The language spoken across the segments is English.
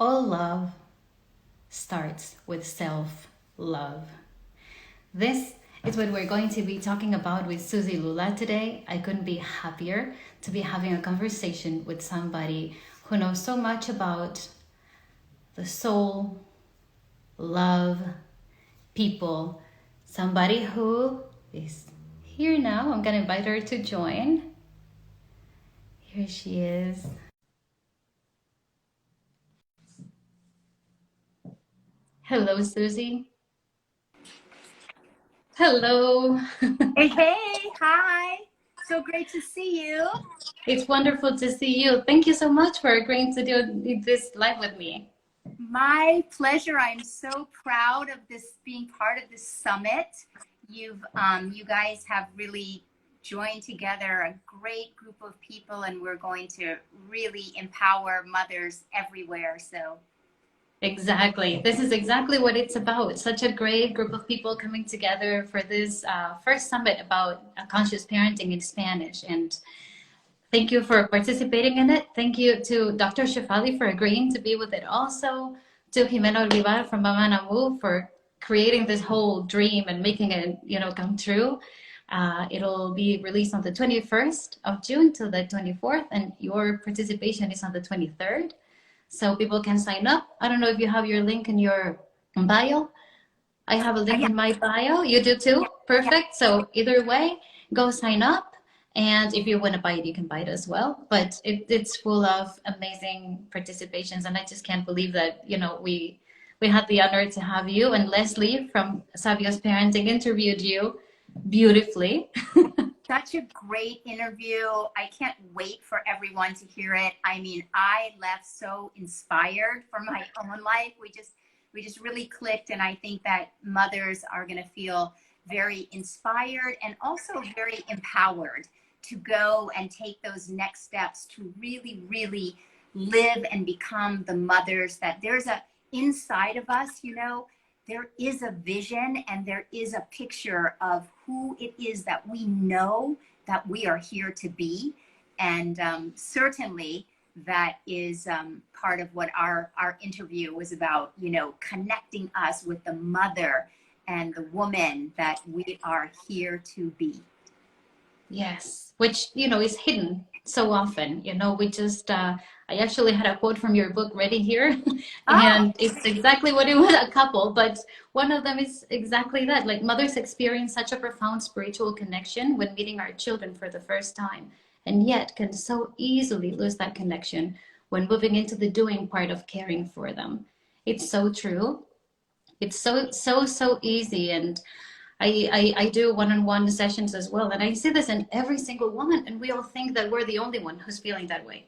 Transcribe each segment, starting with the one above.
All love starts with self-love. This is what we're going to be talking about with Suzi Lula today. I couldn't be happier to be having a conversation with somebody who knows so much about the soul, love, people, somebody who is here now. I'm going to invite her to join. Here she is. Hello, Suzi. Hello. Hey, hey, hi. So great to see you. It's wonderful to see you. Thank you so much for agreeing to do this live with me. My pleasure. I'm so proud of this being part of this summit. You guys have really joined together a great group of people, and we're going to really empower mothers everywhere. So Exactly. This is exactly what it's about. Such a great group of people coming together for this first summit about conscious parenting in Spanish. And thank you for participating in it. Thank you to Dr. Shefali for agreeing to be with it also. To Jimena Olivar from Mama Namu for creating this whole dream and making it, come true. It'll be released on the 21st of June to the 24th, and your participation is on the 23rd. So people can sign up. I don't know if you have your link in your bio. I have a link yeah, in my bio. You do too? yeah. Perfect. So either way, go sign up. And if you want to buy it, you can buy it as well. But it's full of amazing participations. And I just can't believe that, we had the honor to have you, and Leslie from Savio's Parenting interviewed you beautifully. Such a great interview. I can't wait for everyone to hear it. I mean, I left so inspired for my own life. We just really clicked, and I think that mothers are going to feel very inspired and also very empowered to go and take those next steps to really, really live and become the mothers that there's a inside of us, there is a vision and there is a picture of who it is that we know that we are here to be. And certainly that is part of what our interview was about, connecting us with the mother and the woman that we are here to be. Yes, which, is hidden so often. We just, I actually had a quote from your book ready here, Oh, and it's exactly what it was, a couple, but one of them is exactly that. Like, mothers experience such a profound spiritual connection when meeting our children for the first time, and yet can so easily lose that connection when moving into the doing part of caring for them. It's so true. It's so easy. And I do one-on-one sessions as well. And I see this in every single woman. And we all think that we're the only one who's feeling that way.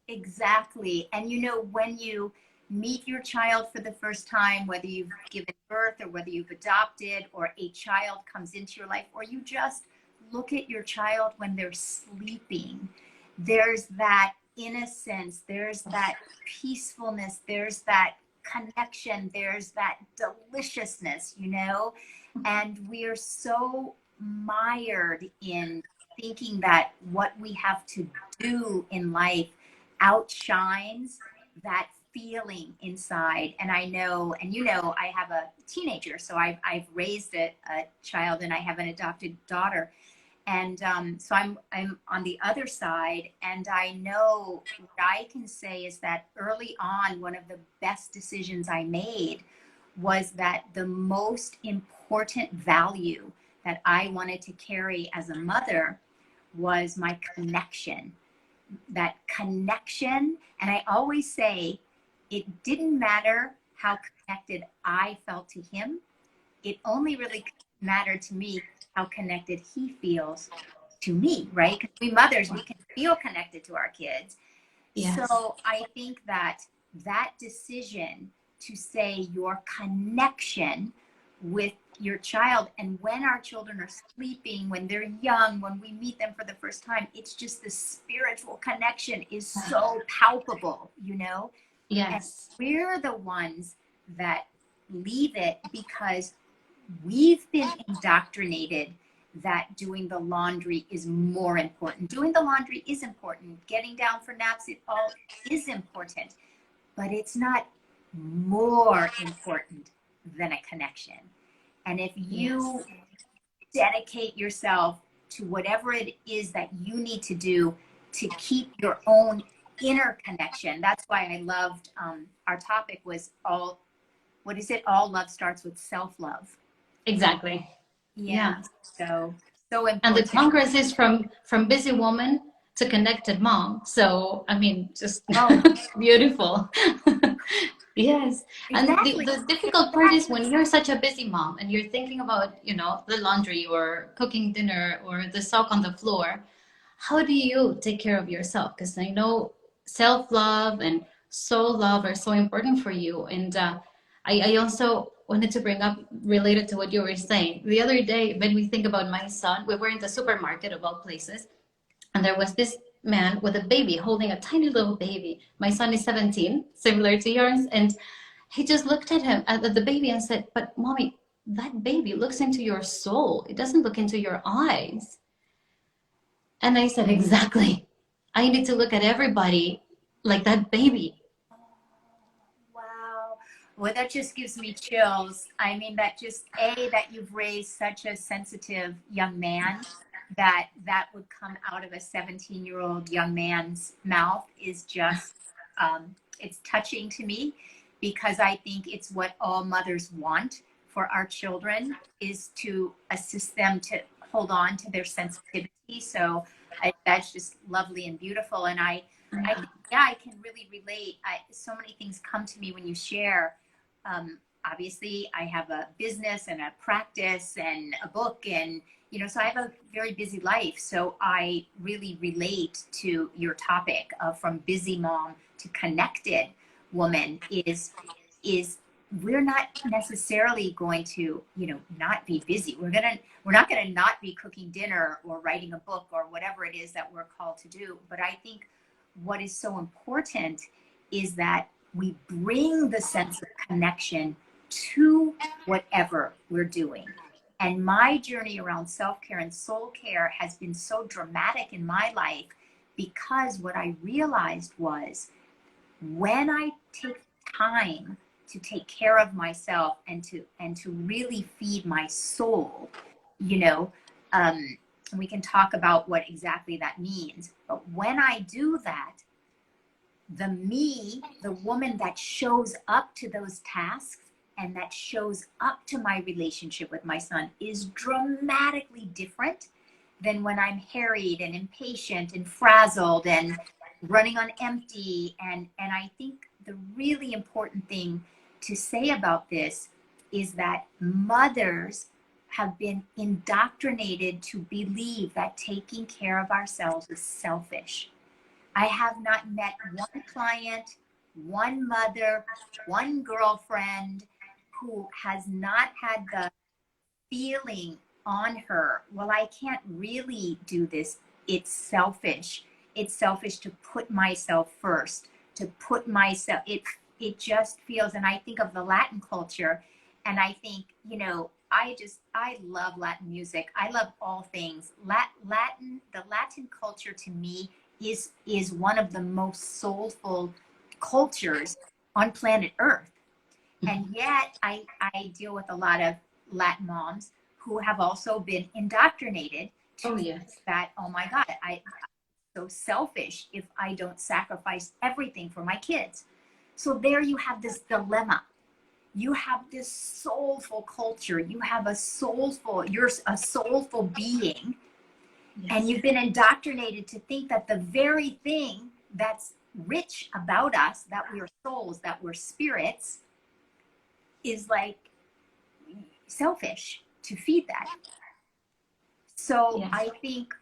exactly. And when you meet your child for the first time, whether you've given birth or whether you've adopted or a child comes into your life, or you just look at your child when they're sleeping, there's that innocence, there's that peacefulness, there's that connection, there's that deliciousness. And we're so mired in thinking that what we have to do in life outshines that feeling inside. And I know, and I have a teenager, so I've raised a child, and I have an adopted daughter. And so I'm on the other side, and I know what I can say is that early on, one of the best decisions I made was that the most important value that I wanted to carry as a mother was my connection. That connection. And I always say it didn't matter how connected I felt to him. It only really mattered to me how connected he feels to me, right? Because we mothers, we can feel connected to our kids. Yes. So I think that decision to say your connection with your child, and when our children are sleeping, when they're young, when we meet them for the first time, it's just the spiritual connection is so palpable. And Yes. we're the ones that leave it because we've been indoctrinated that doing the laundry is more important. Doing the laundry is important. Getting down for naps, it all is important. but it's not more important than a connection. And if you Yes. dedicate yourself to whatever it is that you need to do to keep your own inner connection, that's why I loved our topic was all, what is it? All love starts with self-love. Exactly. Yeah. Yeah. So, so And the important. congress is from busy woman to connected mom. So I mean, just Oh, beautiful. Yes. And exactly. the difficult part is when you're such a busy mom and you're thinking about, you know, the laundry or cooking dinner or the sock on the floor. How do you take care of yourself? Because I know self-love and soul love are so important for you. And I also wanted to bring up, related to what you were saying. The other day, when we think about my son, we were in the supermarket of all places, and there was this man with a baby holding a tiny little baby. My son is 17, similar to yours. And he just looked at him, at the baby, and said, "But mommy, that baby looks into your soul. It doesn't look into your eyes." And I said, "Exactly. I need to look at everybody like that baby." Wow. Well, that just gives me chills. I mean, that just, A, that you've raised such a sensitive young man, that that would come out of a 17-year-old young man's mouth is just, it's touching to me, because I think it's what all mothers want for our children, is to assist them to hold on to their sensitivity. So that's just lovely and beautiful. And I think, yeah, I can really relate. So many things come to me when you share. Obviously, I have a business and a practice and a book, and so I have a very busy life. So I really relate to your topic of from busy mom to connected woman. Is we're not necessarily going to not be busy. We're not gonna not be cooking dinner or writing a book or whatever it is that we're called to do. But I think what is so important is that we bring the sense of connection to whatever we're doing. And my journey around self-care and soul care has been so dramatic in my life, because what I realized was, when I take time to take care of myself and to really feed my soul, we can talk about what exactly that means. But when I do that, the woman that shows up to those tasks and that shows up to my relationship with my son, is dramatically different than when I'm harried and impatient and frazzled and running on empty. And I think the really important thing to say about this is that mothers have been indoctrinated to believe that taking care of ourselves is selfish. I have not met one client, one mother, one girlfriend who has not had the feeling on her, well, I can't really do this. It's selfish. It's selfish to put myself first, to put myself, it just feels, and I think of the Latin culture, and I think, I love Latin music. I love all things. The Latin culture to me is one of the most soulful cultures on planet Earth. And yet I deal with a lot of Latin moms who have also been indoctrinated Oh, to think yes. that, oh my God, I'm so selfish if I don't sacrifice everything for my kids. So there you have this dilemma. You have this soulful culture. You're a soulful being. Yes. And you've been indoctrinated to think that the very thing that's rich about us, that we're souls, that we're spirits, is like selfish to feed that. So Yes. I think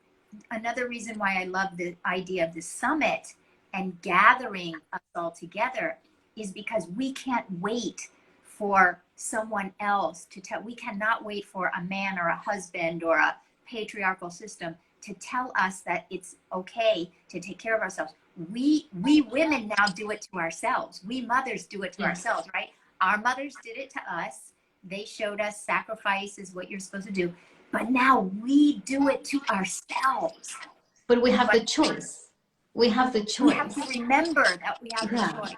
another reason why I love the idea of the summit and gathering us all together is because we can't wait for someone else to tell. We cannot wait for a man or a husband or a patriarchal system to tell us that it's okay to take care of ourselves. We women now do it to ourselves. We mothers do it to ourselves, right? Our mothers did it to us. They showed us sacrifice is what you're supposed to do. But now we do it to ourselves. But we have the choice. We have the We have choice. to remember that we have the Yeah. choice.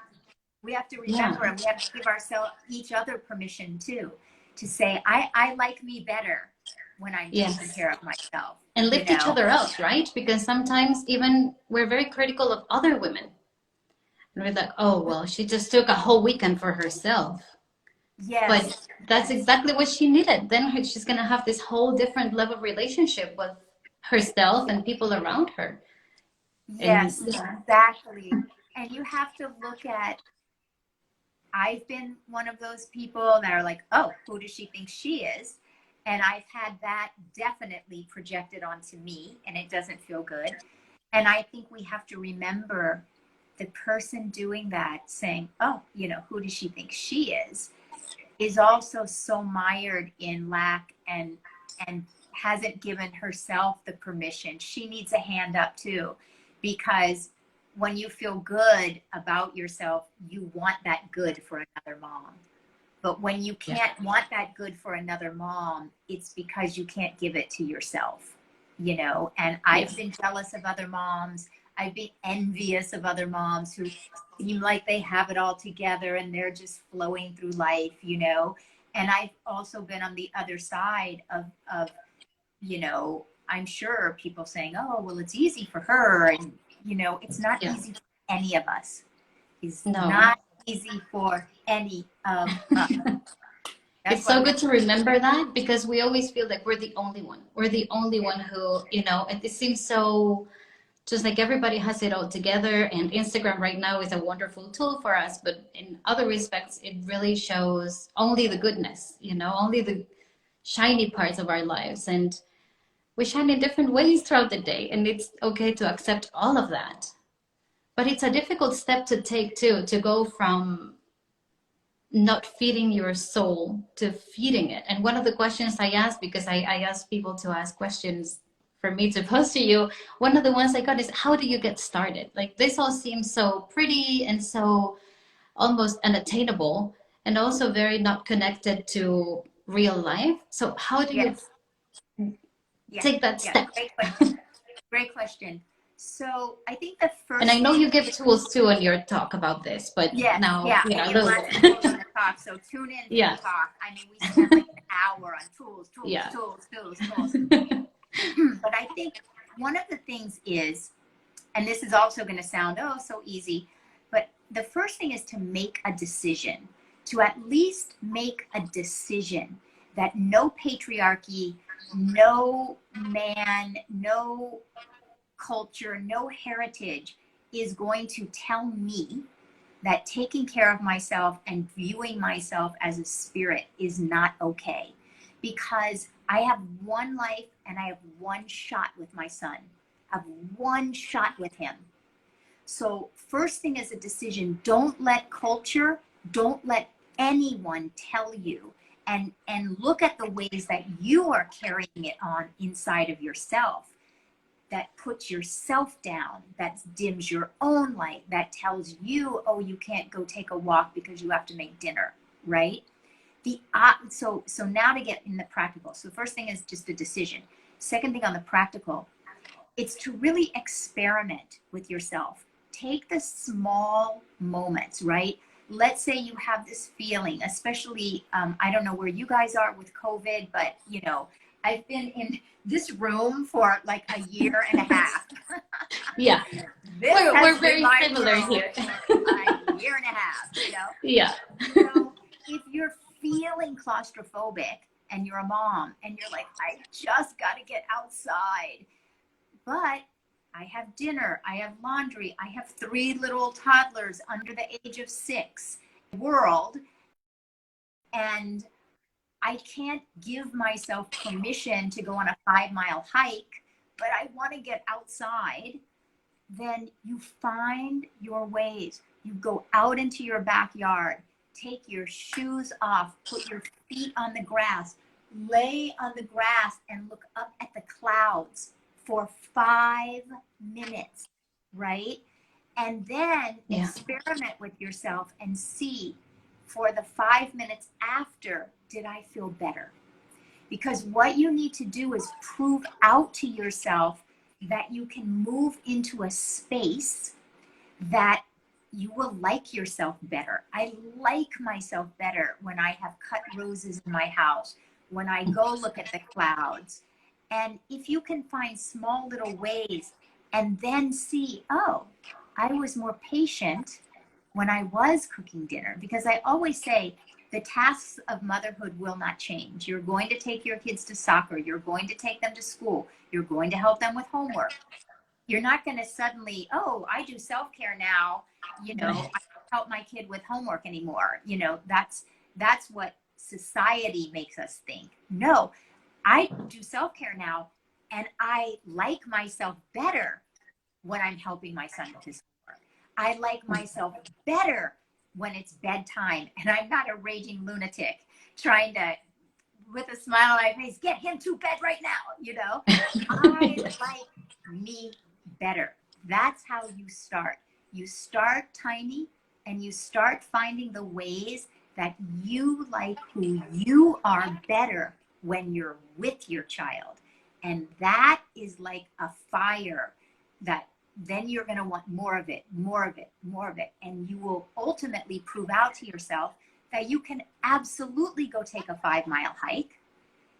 We have to Yeah. remember, and we have to give ourselves, each other, permission too, to say, I like me better when I'm taking Yes. care of myself, And you lift each know? other up, right? Because sometimes even we're very critical of other women. And we're like, oh, well, she just took a whole weekend for herself. But Yes, that's exactly what she needed. Then she's going to have this whole different level of relationship with herself and people around her. And yes, yeah, exactly. And you have to look at, I've been one of those people that are like, oh, who does she think she is? And I've had that definitely projected onto me, and it doesn't feel good. And I think we have to remember the person doing that saying, oh, you know, who does she think she is also so mired in lack and hasn't given herself the permission. She needs a hand up too, because when you feel good about yourself, you want that good for another mom. But when you yeah, can't want that good for another mom, it's because you can't give it to yourself, you know? And yeah, I've been jealous of other moms. I've been envious of other moms who seem like they have it all together and they're just flowing through life, you know? And I've also been on the other side of, you know, I'm sure people saying, oh, well, it's easy for her. And, you know, it's not yeah. easy for any of us. It's No. not easy for any of us. That's It's what so I'm going good to to remember that because we always feel like we're the only one. We're the only say. one who, it seems so just like everybody has it all together. And Instagram right now is a wonderful tool for us. But in other respects, it really shows only the goodness, only the shiny parts of our lives. And we shine in different ways throughout the day. And it's okay to accept all of that. But it's a difficult step to take too, to go from not feeding your soul to feeding it. And one of the questions I asked, because I asked people to ask questions for me to post to you, one of the ones I got is, how do you get started? Like, this all seems so pretty and so almost unattainable, and also very not connected to real life. So how do you Yes. Yeah. take that Yeah. step? Great question. Great question. So I think the And I first know thing, you give tools too in your talk about this, but yes, now, yeah, I a give little lots of tools bit. in the talk. So tune in for the Yeah, talk. I mean, we spend like an hour on tools, tools, yeah. tools, tools, tools. But I think one of the things is, and this is also going to sound, oh, so easy, but the first thing is to make a decision, to at least make a decision that no patriarchy, no man, no culture, no heritage is going to tell me that taking care of myself and viewing myself as a spirit is not okay. Because I have one life and I have one shot with my son. I have one shot with him. So first thing is a decision. Don't let culture, don't let anyone tell you, and look at the ways that you are carrying it on inside of yourself, that puts yourself down, that dims your own light, that tells you, oh, you can't go take a walk because you have to make dinner, right? So now to get in the practical. So first thing is just a decision. Second thing on the practical, it's to really experiment with yourself. Take the small moments, right? Let's say you have this feeling, especially, I don't know where you guys are with COVID, but I've been in this room for like a year and a half. Yeah, This we're has been very my similar world here. for a year and a half. Yeah. So if you're feeling claustrophobic and you're a mom and you're like, I just got to get outside, but I have dinner, I have laundry, I have 3 little toddlers under the age of 6, world, and I can't give myself permission to go on a 5-mile hike, but I want to get outside, then you find your ways. You go out into your backyard, take your shoes off, put your feet on the grass, lay on the grass and look up at the clouds for 5 minutes, right? And then Yeah. experiment with yourself and see, for the 5 minutes after, did I feel better? Because what you need to do is prove out to yourself that you can move into a space that you will like yourself better. I like myself better when I have cut roses in my house, when I go look at the clouds. And if you can find small little ways and then see, oh, I was more patient when I was cooking dinner, because I always say the tasks of motherhood will not change. You're going to take your kids to soccer. You're going to take them to school. You're going to help them with homework. You're not going to suddenly, oh, I do self-care now. You know, I don't help my kid with homework anymore. You know, that's what society makes us think. No, I do self-care now, and I like myself better when I'm helping my son with his homework. I like myself better when it's bedtime and I'm not a raging lunatic trying to, with a smile on my face, get him to bed right now, you know? I like me better. That's how you start. You start tiny and you start finding the ways that you like who you are better when you're with your child. And that is like a fire that then you're going to want more of it, more of it, more of it. And you will ultimately prove out to yourself that you can absolutely go take a 5-mile hike,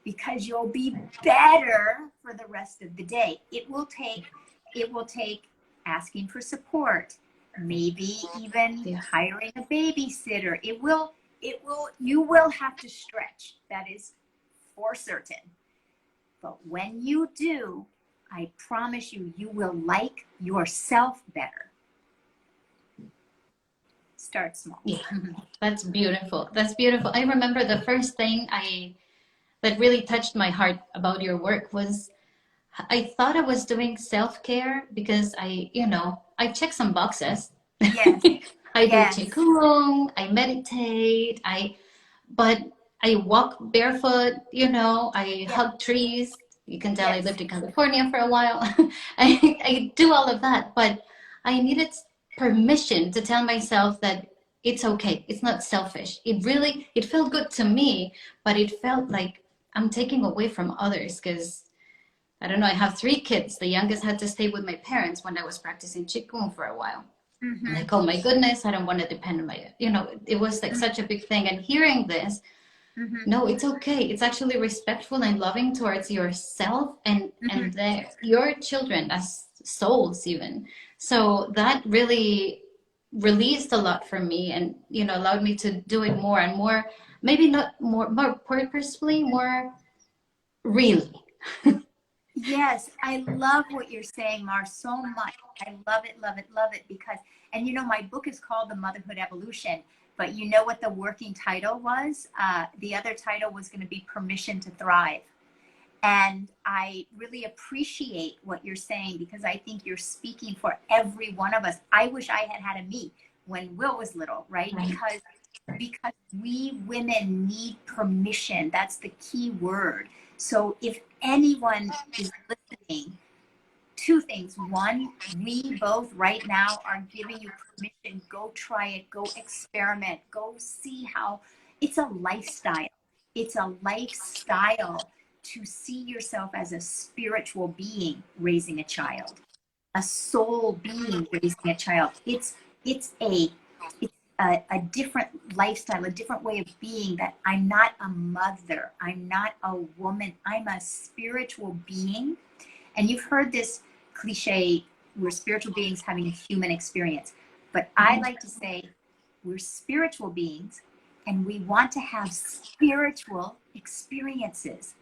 because you'll be better for the rest of the day. It will take asking for support, maybe even hiring a babysitter. You will have to stretch. That is for certain. But when you do, I promise you, you will like yourself better. Start small. Yeah, that's beautiful. That's beautiful. I remember the first thing that really touched my heart about your work was I thought I was doing self-care because I check some boxes. Yes. I do Yes. qigong, I meditate, but I walk barefoot, I Yes. hug trees. You can tell I Yes. lived in California for a while. I do all of that, but I needed permission to tell myself that it's okay. It's not selfish. It felt good to me, but it felt like I'm taking away from others because I don't know, I have 3 kids. The youngest had to stay with my parents when I was practicing Qigong for a while. Mm-hmm. Like, oh my goodness, I don't want to depend on it was like such a big thing. And hearing this, Mm-hmm. no, it's okay. It's actually respectful and loving towards yourself and Mm-hmm. your children as souls even. So that really released a lot for me and, allowed me to do it more and more, maybe not more purposefully, more really. Yes, I love what you're saying, Mar, so much. I love it, love it, love it, because, and my book is called The Motherhood Evolution, but you know what the working title was? The other title was going to be Permission to Thrive. And I really appreciate what you're saying, because I think you're speaking for every one of us. I wish I had had a me when Will was little, right? Because we women need permission. That's the key word. So if anyone is listening, 2 things. One, we both right now are giving you permission. Go try it. Go experiment. Go see how it's a lifestyle. It's a lifestyle to see yourself as a spiritual being raising a child, a soul being raising a child. It's a different lifestyle, a different way of being, that I'm not a mother, I'm not a woman, I'm a spiritual being. And you've heard this cliche, we're spiritual beings having a human experience. But I like to say we're spiritual beings and we want to have spiritual experiences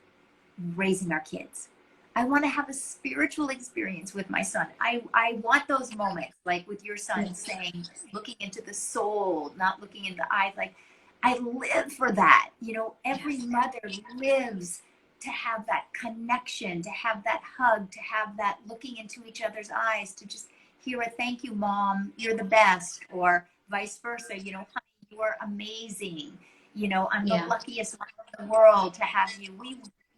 raising our kids. I want to have a spiritual experience with my son. I want those moments, like with your son saying, looking into the soul, not looking in the eyes. Like, I live for that. Every mother lives to have that connection, to have that hug, to have that looking into each other's eyes, to just hear a thank you, mom, you're the best, or vice versa, honey, you are amazing. I'm the luckiest one in the world to have you.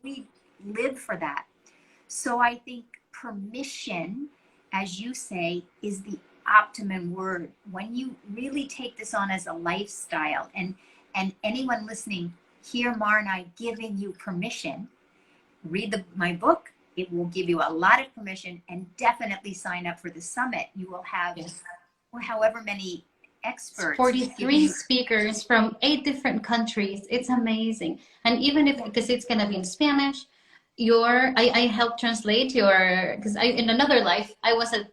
We live for that. So I think permission, as you say, is the optimum word. When you really take this on as a lifestyle, and anyone listening, hear Mar and I giving you permission, read my book. It will give you a lot of permission, and definitely sign up for the summit. You will have or however many experts 43 speakers from 8 different countries. It's amazing. And even if, because it's going to be in Spanish, I helped translate because in another life, I was a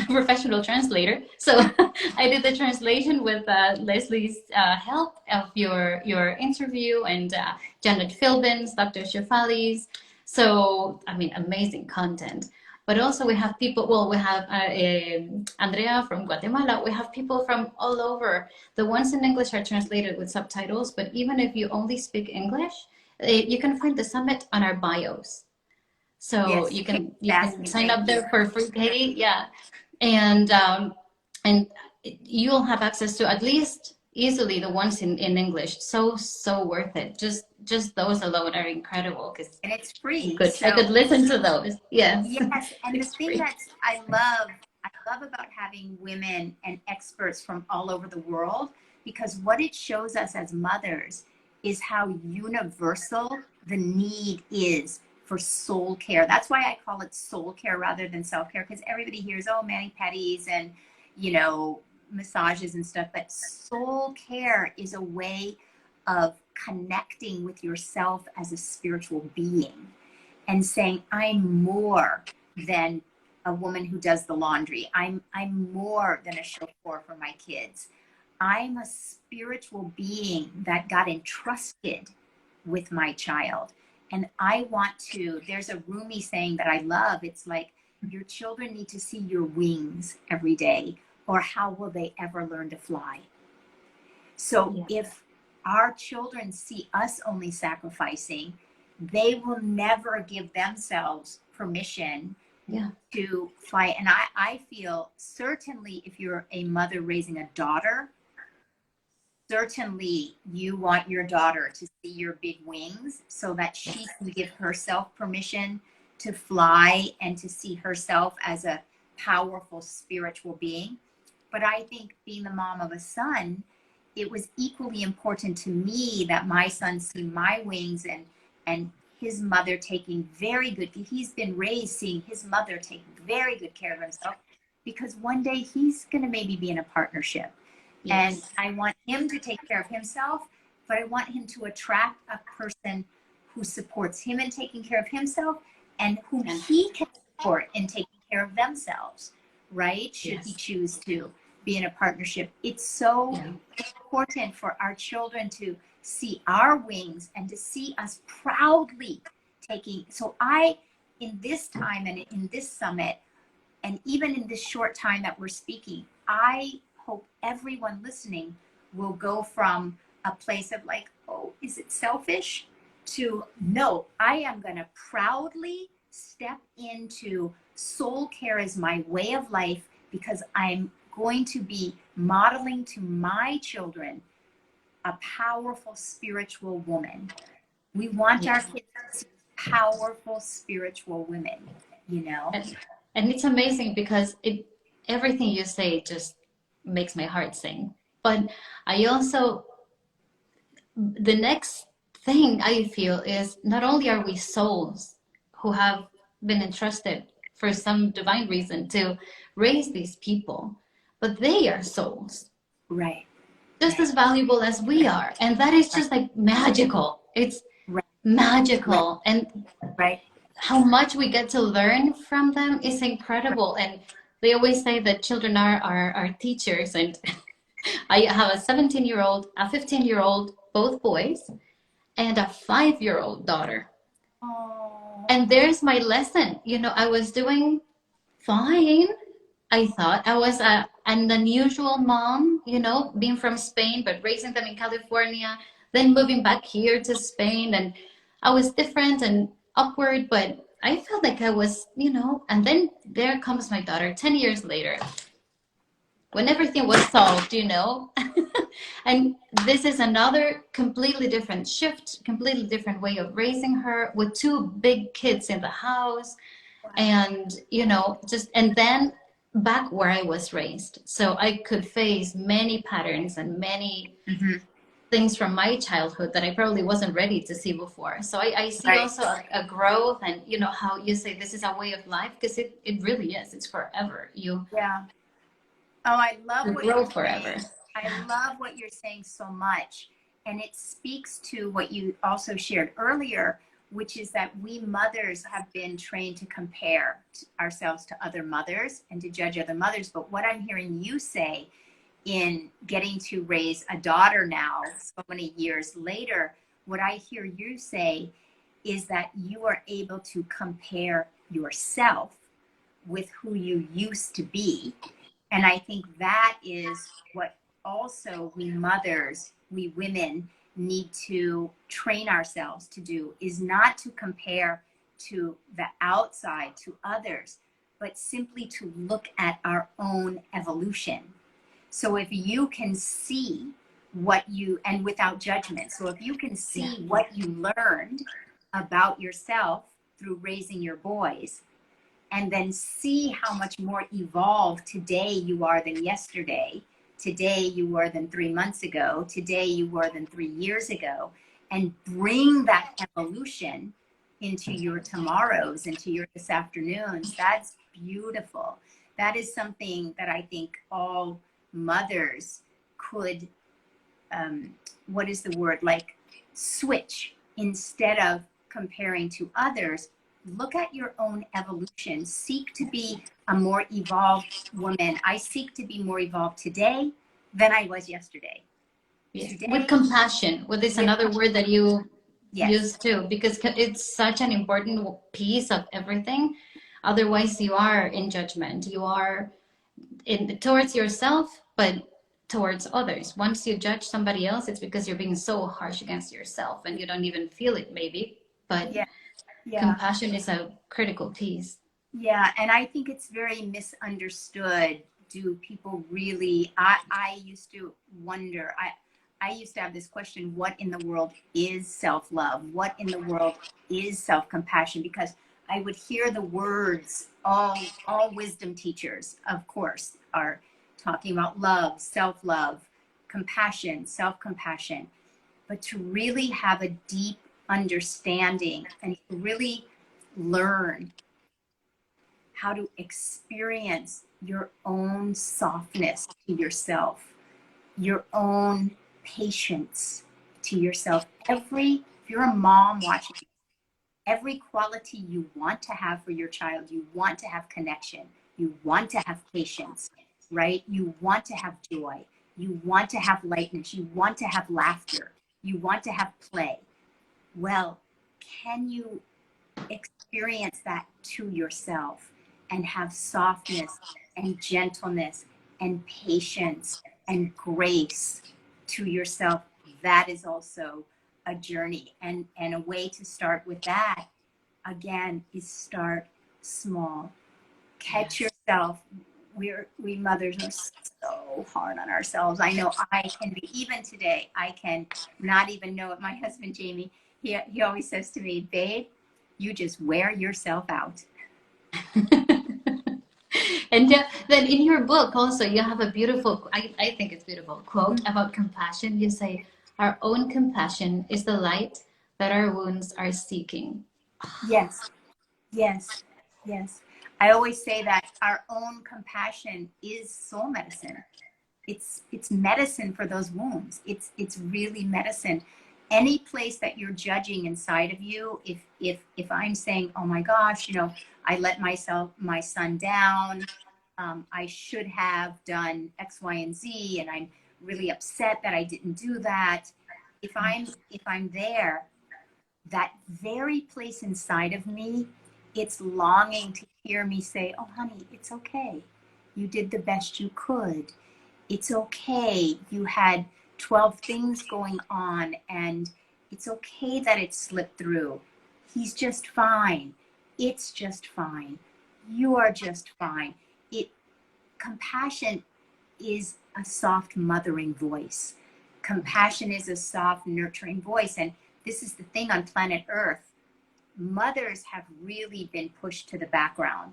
professional translator. So I did the translation with Leslie's help of your interview, and Janet Philbin's, Dr. Shafali's. So, I mean, amazing content. But also we have people, well, we have Andrea from Guatemala. We have people from all over. The ones in English are translated with subtitles, but even if you only speak English, you can find the summit on our bios. So Yes, you can sign up there for free pay. Yeah. And you'll have access to at least easily the ones in English. So worth it. Just those alone are incredible, because and it's free. I could listen to those. Yes. Yes, and the thing that I love about having women and experts from all over the world, because what it shows us as mothers is how universal the need is for soul care. That's why I call it soul care rather than self-care, because everybody hears, oh, mani-pedis and, you know, massages and stuff, but soul care is a way of connecting with yourself as a spiritual being and saying, I'm more than a woman who does the laundry. I'm more than a chauffeur for my kids. I'm a spiritual being that got entrusted with my child. And I want to, there's a Rumi saying that I love. It's like, your children need to see your wings every day, or how will they ever learn to fly? So if our children see us only sacrificing, they will never give themselves permission to fly. And I feel certainly if you're a mother raising a daughter, certainly you want your daughter to see your big wings so that she can give herself permission to fly and to see herself as a powerful spiritual being. But I think being the mom of a son, it was equally important to me that my son see my wings and his mother taking very good, he's been raised seeing his mother take very good care of himself, because one day he's going to maybe be in a partnership. And I want him to take care of himself, but I want him to attract a person who supports him in taking care of himself and whom he can support in taking care of themselves, right? Should he choose to be in a partnership. It's so important for our children to see our wings and to see us proudly taking. So in this time and in this summit, and even in this short time that we're speaking, I hope everyone listening will go from a place of like, oh, is it selfish? To no, I am going to proudly step into soul care as my way of life, because I'm going to be modeling to my children a powerful spiritual woman. We want our kids to see powerful spiritual women, you know? And it's amazing because everything you say just makes my heart sing. But I also, the next thing I feel is not only are we souls who have been entrusted for some divine reason to raise these people, but they are souls. Right. Just as valuable as we are. And that is just like magical. It's magical. And how much we get to learn from them is incredible. And they always say that children are our teachers. And I have a 17-year-old, a 15-year-old, both boys, and a 5-year-old daughter. Oh. And there's my lesson. You know, I was doing fine. I thought I was an unusual mom, you know, being from Spain, but raising them in California, then moving back here to Spain. And I was different and awkward, but I felt like I was, you know, and then there comes my daughter 10 years later when everything was solved, you know. And this is another completely different shift, completely different way of raising her with 2 big kids in the house. And, you know, and then back where I was raised. So I could face many patterns and many things from my childhood that I probably wasn't ready to see before. So I see also a growth, and, you know, how you say this is a way of life, because it really is. It's forever. Oh, I love to what grow you're forever. saying. I love what you're saying so much. And it speaks to what you also shared earlier, which is that we mothers have been trained to compare ourselves to other mothers and to judge other mothers. But what I'm hearing you say in getting to raise a daughter now, so many years later, what I hear you say is that you are able to compare yourself with who you used to be. And I think that is what also we mothers, we women need to train ourselves to do, is not to compare to the outside, to others, but simply to look at our own evolution. So if you can see what you, and without judgment, so if you can Yeah. see what you learned about yourself through raising your boys, and then see how much more evolved today you are than yesterday, today you were than 3 months ago, today you were than 3 years ago, and bring that evolution into your tomorrows, into your this afternoons. That's beautiful. That is something that I think all mothers could, what is the word, like switch, instead of comparing to others. Look at your own evolution. Seek to be a more evolved woman. I seek to be more evolved today than I was yesterday. Yes, with Today, compassion, with this with, another word that you yes, use too, because it's such an important piece of everything. Otherwise, you are in judgment. You are in towards yourself, but towards others. Once you judge somebody else, it's because you're being so harsh against yourself, and you don't even feel it, maybe. But yeah, yeah. compassion is a critical piece. Yeah, and I think it's very misunderstood. Do people really, I used to wonder, I used to have this question, what in the world is self-love? What in the world is self-compassion? Because I would hear the words, all wisdom teachers, of course, are talking about love, self-love, compassion, self-compassion. But to really have a deep understanding and to really learn how to experience your own softness to yourself, your own patience to yourself. If you're a mom watching, every quality you want to have for your child, you want to have connection, you want to have patience, right? You want to have joy, you want to have lightness, you want to have laughter, you want to have play. Well, can you experience that to yourself and have softness and gentleness and patience and grace to yourself? That is also a journey, and a way to start with that again is start small. Catch Yes. yourself. We mothers are so hard on ourselves. I know I can be. Even today I can not even know it. My husband Jamie, he always says to me, babe, you just wear yourself out. And yeah, then in your book also you have a beautiful, I think it's beautiful quote about compassion. You say, our own compassion is the light that our wounds are seeking. Yes, yes, yes. I always say that our own compassion is soul medicine. It's medicine for those wounds. It's really medicine. Any place that you're judging inside of you, if I'm saying, oh my gosh, I let my son down, I should have done X, Y, and Z, and I'm really upset that I didn't do that. If I'm there, that very place inside of me, it's longing to hear me say, oh honey, it's okay. You did the best you could. It's okay. You had 12 things going on, and it's okay that it slipped through. He's just fine. It's just fine. You are just fine. It Compassion is a soft mothering voice. Compassion is a soft nurturing voice. And this is the thing on planet Earth. Mothers have really been pushed to the background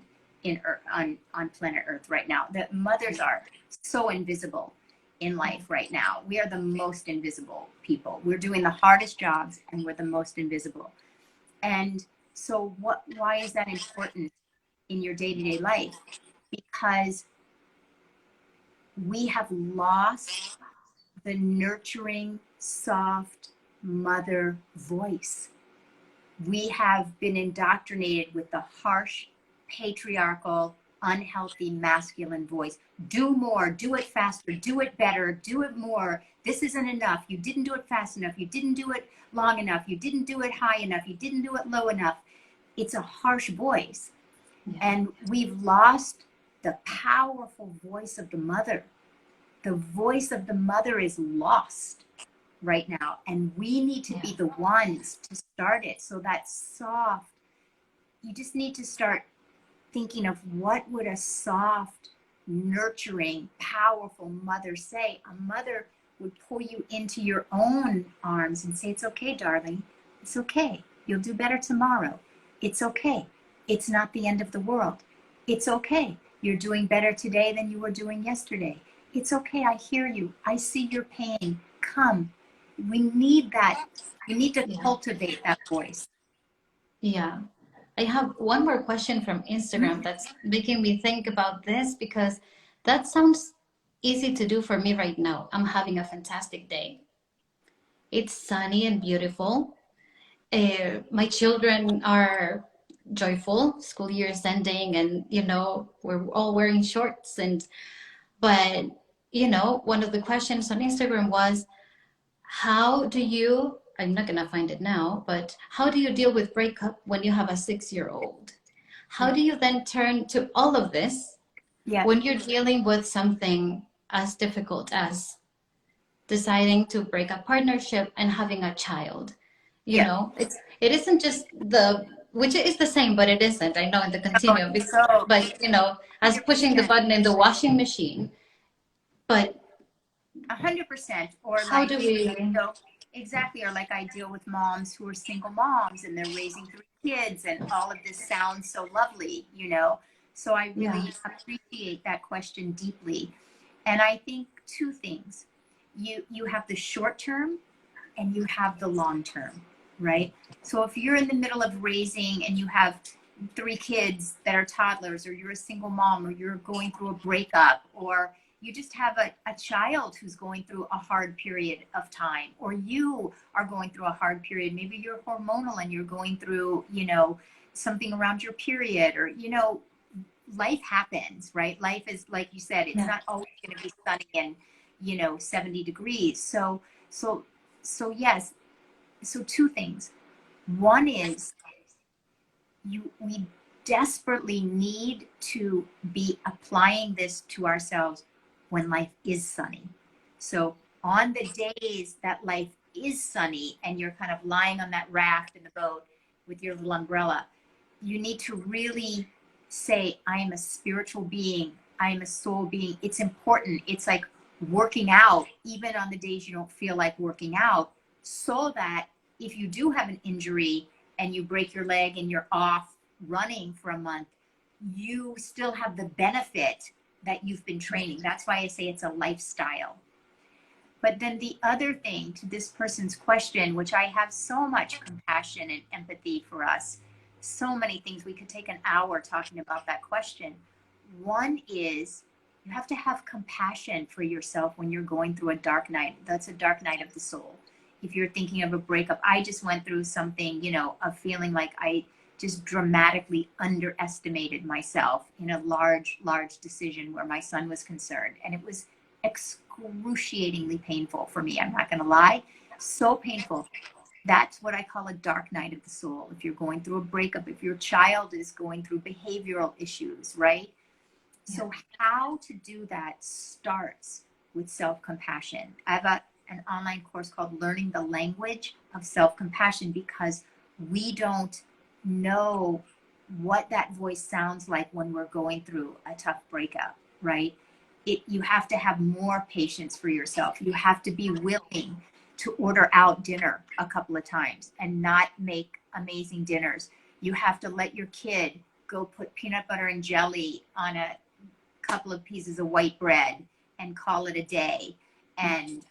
on planet Earth right now. The mothers are so invisible in life right now. We are the most invisible people. We're doing the hardest jobs and we're the most invisible. And so why is that important in your day-to-day life? Because we have lost the nurturing, soft mother voice. We have been indoctrinated with the harsh, patriarchal, unhealthy, masculine voice. Do more, do it faster, do it better, do it more. This isn't enough. You didn't do it fast enough. You didn't do it long enough. You didn't do it high enough. You didn't do it low enough. It's a harsh voice. Yeah. And we've lost the powerful voice of the mother. The voice of the mother is lost right now. And we need to be the ones to start it. So that soft, you just need to start thinking of what would a soft, nurturing, powerful mother say. A mother would pull you into your own arms and say, it's okay, darling. It's okay. You'll do better tomorrow. It's okay. It's not the end of the world. It's okay. You're doing better today than you were doing yesterday. It's okay. I hear you. I see your pain. Come. We need that. We need to cultivate that voice. Yeah. I have one more question from Instagram that's making me think about this, because that sounds easy to do for me right now. I'm having a fantastic day. It's sunny and beautiful. My children are joyful. School year is ending, and we're all wearing shorts. But one of the questions on Instagram was, how do you? I'm not gonna find it now, but how do you deal with breakup when you have a 6-year-old? How do you then turn to all of this when you're dealing with something as difficult as deciding to break a partnership and having a child? It isn't just which is the same, but it isn't. I know in the continuum, but as pushing the button in the washing machine. But 100%. Or how do we? Exactly. Or like I deal with moms who are single moms and they're raising 3 kids, and all of this sounds so lovely, So I really appreciate that question deeply. And I think 2 things. You have the short term and you have the long term, right? So if you're in the middle of raising and you have 3 kids that are toddlers, or you're a single mom, or you're going through a breakup, or you just have a child who's going through a hard period of time, or you are going through a hard period. Maybe you're hormonal and you're going through, something around your period, or, life happens, right? Life is, like you said, it's not always going to be sunny and, 70 degrees. So yes. So 2 things. One is we desperately need to be applying this to ourselves when life is sunny. So on the days that life is sunny and you're kind of lying on that raft in the boat with your little umbrella, you need to really say, I am a spiritual being. I am a soul being. It's important. It's like working out, even on the days you don't feel like working out, so that if you do have an injury and you break your leg and you're off running for a month, you still have the benefit that you've been training. That's why I say it's a lifestyle. But then the other thing to this person's question, which I have so much compassion and empathy for us, so many things, we could take an hour talking about that question. One is, you have to have compassion for yourself when you're going through a dark night. That's a dark night of the soul. If you're thinking of a breakup, I just went through something, of feeling like I just dramatically underestimated myself in a large decision where my son was concerned. And it was excruciatingly painful for me. I'm not going to lie. So painful. That's what I call a dark night of the soul. If you're going through a breakup, if your child is going through behavioral issues, right? So how to do that starts with self-compassion. I have an online course called Learning the Language of Self-Compassion, because we don't know what that voice sounds like when we're going through a tough breakup, right? You have to have more patience for yourself. You have to be willing to order out dinner a couple of times and not make amazing dinners. You have to let your kid go put peanut butter and jelly on a couple of pieces of white bread and call it a day, and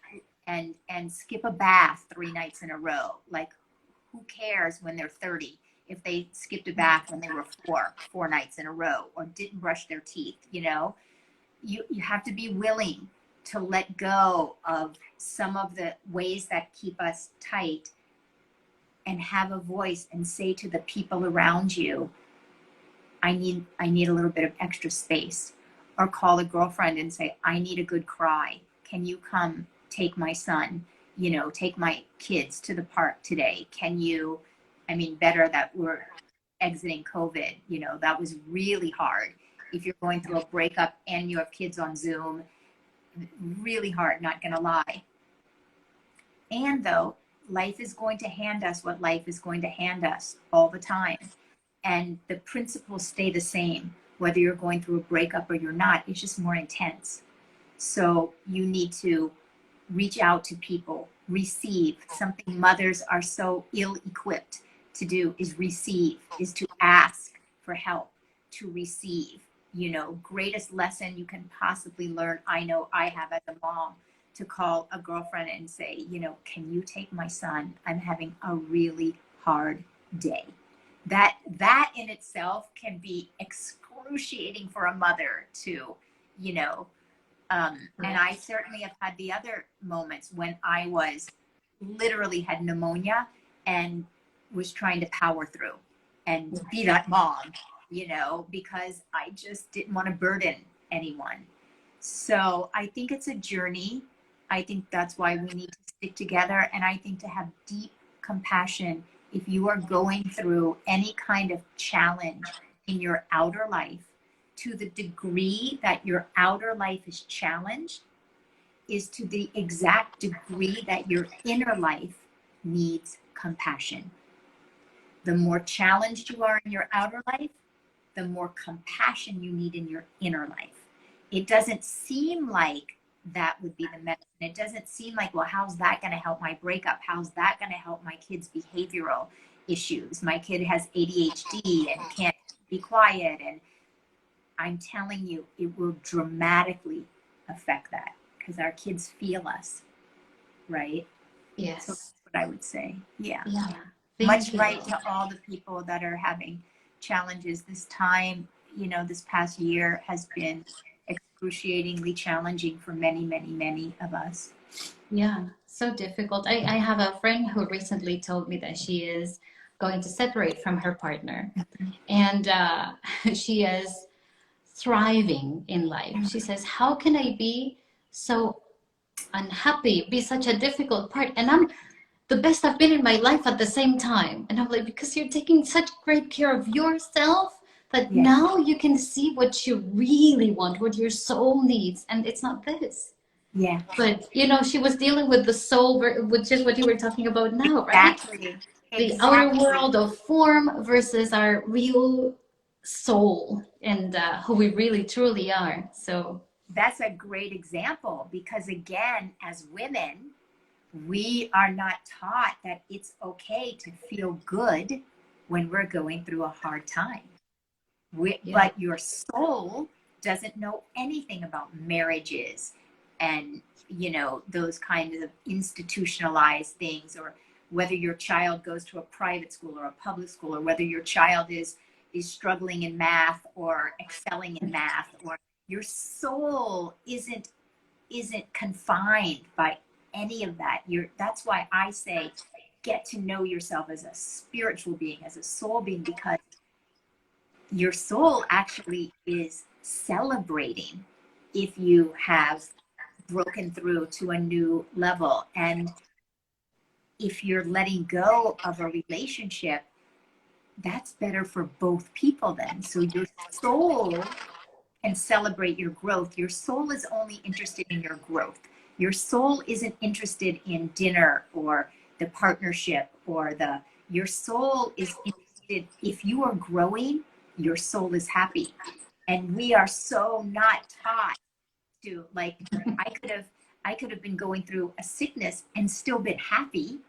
skip a bath 3 nights in a row. Like, who cares when they're 30 if they skipped a bath when they were 4 nights in a row, or didn't brush their teeth? You you have to be willing to let go of some of the ways that keep us tight and have a voice and say to the people around you, I need a little bit of extra space. Or call a girlfriend and say, I need a good cry. Can you come take my son, you know, take my kids to the park today? Can you, I mean, better that we're exiting COVID, you know, that was really hard. If you're going through a breakup and you have kids on Zoom, really hard, not gonna lie. And though, life is going to hand us what life is going to hand us all the time. And the principles stay the same, whether you're going through a breakup or you're not. It's just more intense. So you need to reach out to people, receive. Something mothers are so ill-equipped to do is receive, is to ask for help, to receive. You know, greatest lesson you can possibly learn, I know I have as a mom, to call a girlfriend and say, you know, can you take my son? I'm having a really hard day. That in itself can be excruciating for a mother to, you know, and I certainly have had the other moments when I was literally had pneumonia and was trying to power through and be that mom, you know, because I just didn't want to burden anyone. So I think it's a journey. I think that's why we need to stick together. And I think to have deep compassion, if you are going through any kind of challenge in your outer life, to the degree that your outer life is challenged, is to the exact degree that your inner life needs compassion. The more challenged you are in your outer life, the more compassion you need in your inner life. It doesn't seem like that would be the medicine. It doesn't seem like, well, how's that going to help my breakup? How's that going to help my kid's behavioral issues? My kid has ADHD and can't be quiet. And I'm telling you, it will dramatically affect that because our kids feel us, right? Yes. So that's what I would say. Yeah. Yeah. Much right to all the people that are having challenges this time. You know, this past year has been excruciatingly challenging for many, many, many of us. Yeah, so difficult. I have a friend who recently told me that she is going to separate from her partner, and she is thriving in life. She says, how can I be so unhappy, be such a difficult part? And I'm the best I've been in my life at the same time. And I'm like, because you're taking such great care of yourself that Yeah. now you can see what you really want, what your soul needs. And it's not this. Yeah. But, you know, she was dealing with the soul, which is what you were talking about now, right? Exactly. The outer Exactly. world of form versus our real soul and who we really truly are. So That's a great example because, again, as women, we are not taught that it's okay to feel good when we're going through a hard time. But your soul doesn't know anything about marriages and, you know, those kinds of institutionalized things, or whether your child goes to a private school or a public school, or whether your child is struggling in math or excelling in math, or your soul isn't confined by any of that. That's why I say get to know yourself as a spiritual being, as a soul being, because your soul actually is celebrating if you have broken through to a new level. And if you're letting go of a relationship, that's better for both people then. So your soul can celebrate your growth. Your soul is only interested in your growth. Your soul isn't interested in dinner or the partnership or your soul is interested, if you are growing, your soul is happy. And we are so not taught to, like, I could have been going through a sickness and still been happy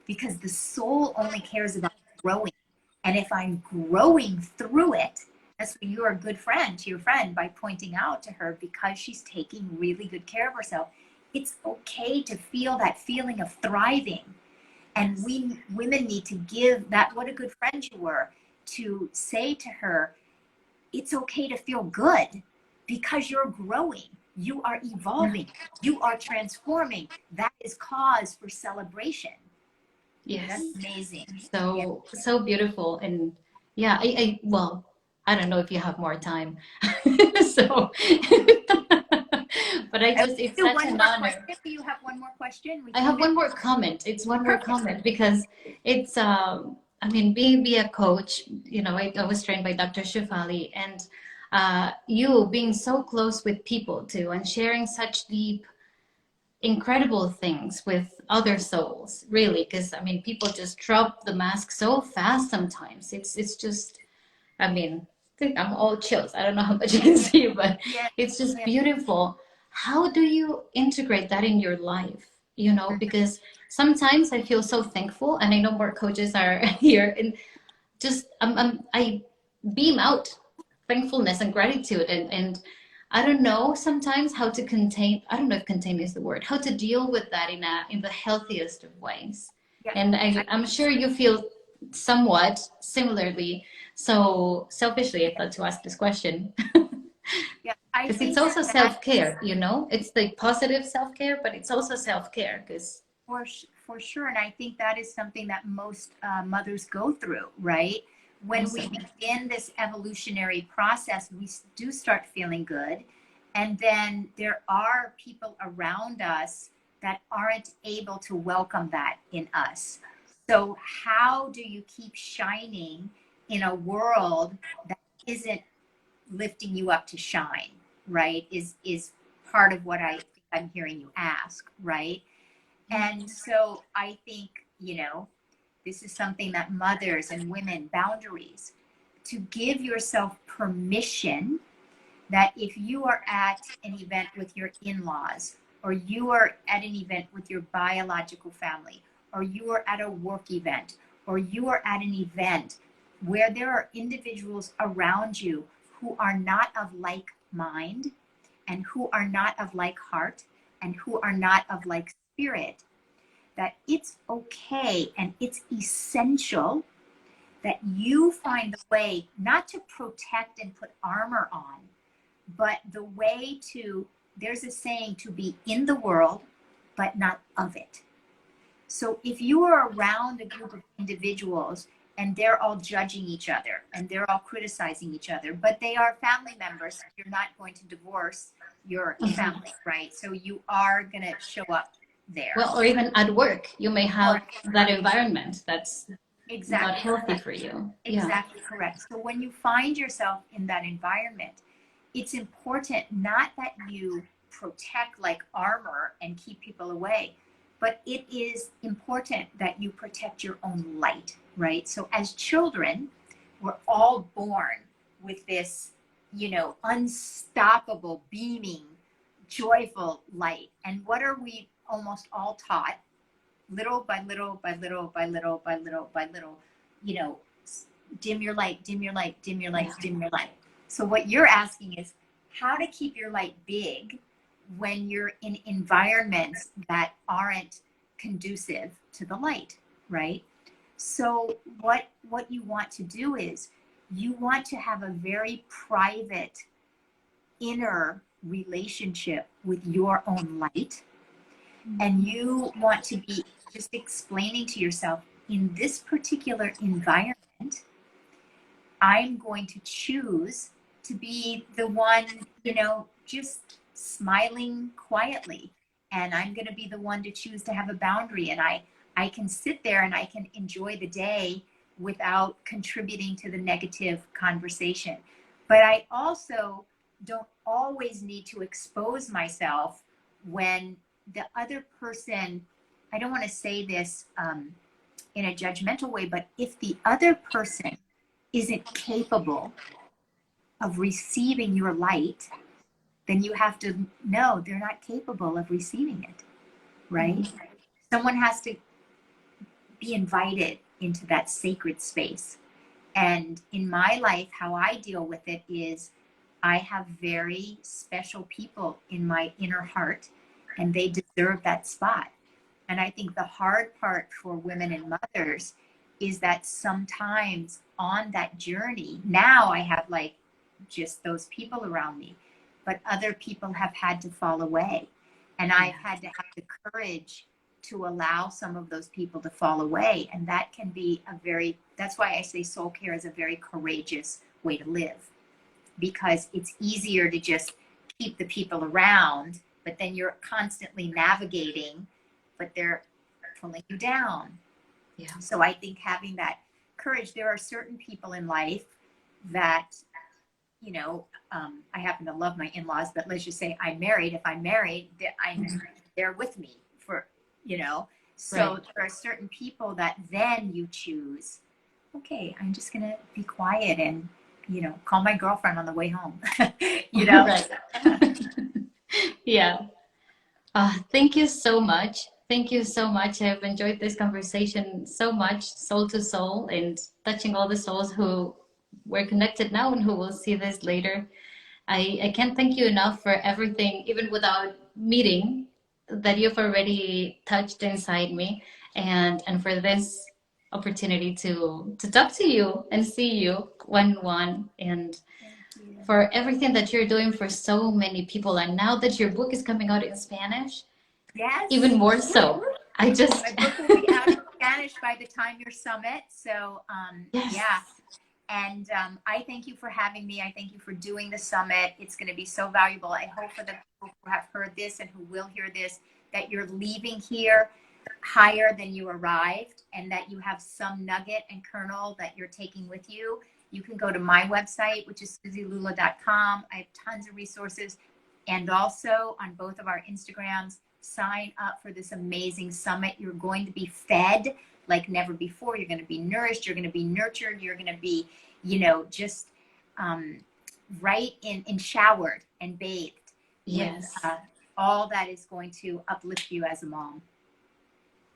because the soul only cares about growing. And if I'm growing through it, that's why you're a good friend to your friend by pointing out to her, because she's taking really good care of herself. It's okay to feel that feeling of thriving. And we women need to give that, what a good friend you were, to say to her, it's okay to feel good. because you're growing, you are evolving, you are transforming. That is cause for celebration. Yes. That's amazing. Yeah. So beautiful. And yeah, well, I don't know if you have more time. So, but it's Do such one an more honor. question. Do you have one more question? We I can have do one more comment. It's one more perfect. comment because it's, I mean, being a coach, you know, I was trained by Dr. Shefali, and you being so close with people too, and sharing such deep, incredible things with other souls, really, because I mean, people just drop the mask so fast sometimes. It's just, I mean, I think I'm all chills. I don't know how much you can see, but Yeah. it's just Yeah. beautiful. How do you integrate that in your life? You know, because sometimes I feel so thankful, and I know more coaches are here, and just I beam out thankfulness and gratitude, and I don't know sometimes how to contain. I don't know if contain is the word. How to deal with that in the healthiest of ways. Yeah. And I'm sure you feel somewhat similarly. So selfishly, I thought to ask this question Yeah. I because it's think also that self-care. You know, it's the positive self-care, but it's also self-care because for sure. And I think that is something that most mothers go through, right? When we awesome. begin this evolutionary process, we do start feeling good. And then there are people around us that aren't able to welcome that in us. So, how do you keep shining in a world that isn't lifting you up to shine, right? Is part of what I think I'm hearing you ask, right? And so I think, this is something that mothers and women, boundaries, to give yourself permission that if you are at an event with your in-laws, or you are at an event with your biological family, or you are at a work event, or you are at an event where there are individuals around you who are not of like mind, and who are not of like heart, and who are not of like spirit, that it's okay and it's essential that you find the way not to protect and put armor on, but the way to, there's a saying, to be in the world, but not of it. So if you are around a group of individuals and they're all judging each other and they're all criticizing each other, but they are family members, you're not going to divorce your family, right? So you are going to show up there. Well, or even at work, you may have that environment that's not Exactly healthy correct. for you. Exactly correct. So when you find yourself in that environment, it's important not that you protect like armor and keep people away, but it is important that you protect your own light, right? So as children, we're all born with this, unstoppable, beaming, joyful light. And what are we almost all taught? Little by little by little by little by little by little, you know, dim your light, dim your light, dim your light, dim your light. So what you're asking is how to keep your light big when you're in environments that aren't conducive to the light, right? So what you want to do is you want to have a very private inner relationship with your own light, and you want to be just explaining to yourself, in this particular environment, I'm going to choose to be the one, just smiling quietly. And I'm going to be the one to choose to have a boundary. And I can sit there and I can enjoy the day without contributing to the negative conversation. But I also don't always need to expose myself when the other person, I don't want to say this in a judgmental way, but if the other person isn't capable of receiving your light, then you have to know they're not capable of receiving it, right? Mm-hmm. Someone has to be invited into that sacred space. And in my life, how I deal with it is I have very special people in my inner heart, and they deserve that spot. And I think the hard part for women and mothers is that sometimes on that journey, now I have like just those people around me. but other people have had to fall away. And I've had to have the courage to allow some of those people to fall away. And that can be that's why I say soul care is a very courageous way to live, because it's easier to just keep the people around, but then you're constantly navigating, but they're pulling you down. Yeah. So I think having that courage, there are certain people in life that, you know, I happen to love my in-laws, but let's just say I'm married. If I'm married, they're with me for, you know, so Right. there are certain people that then you choose, okay, I'm just going to be quiet and, you know, call my girlfriend on the way home, you know? Right. Yeah. Thank you so much. Thank you so much. I've enjoyed this conversation so much, soul to soul, and touching all the souls who we're connected now and who will see this later. I can't thank you enough for everything, even without meeting, that you've already touched inside me, and for this opportunity to talk to you and see you one on one, and for everything that you're doing for so many people. And now that your book is coming out in Spanish, Yes. even more so. I just My book will be out in Spanish by the time your summit. So, yes. yeah. And I thank you for having me. I thank you for doing the summit. It's going to be so valuable. I hope for the people who have heard this and who will hear this, that you're leaving here higher than you arrived, and that you have some nugget and kernel that you're taking with you. You can go to my website, which is SuziLula.com. I have tons of resources. And also on both of our Instagrams, sign up for this amazing summit. You're going to be fed like never before. You're going to be nourished. You're going to be nurtured. You're going to be, you know, just right in showered and bathed. Yes. With all that is going to uplift you as a mom.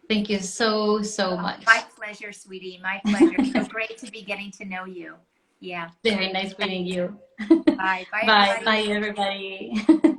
Thank you so much. My pleasure, sweetie. My pleasure. It's so great to be getting to know you. Yeah. Very nice meeting you. Bye. Bye, Bye. everybody. Bye, everybody.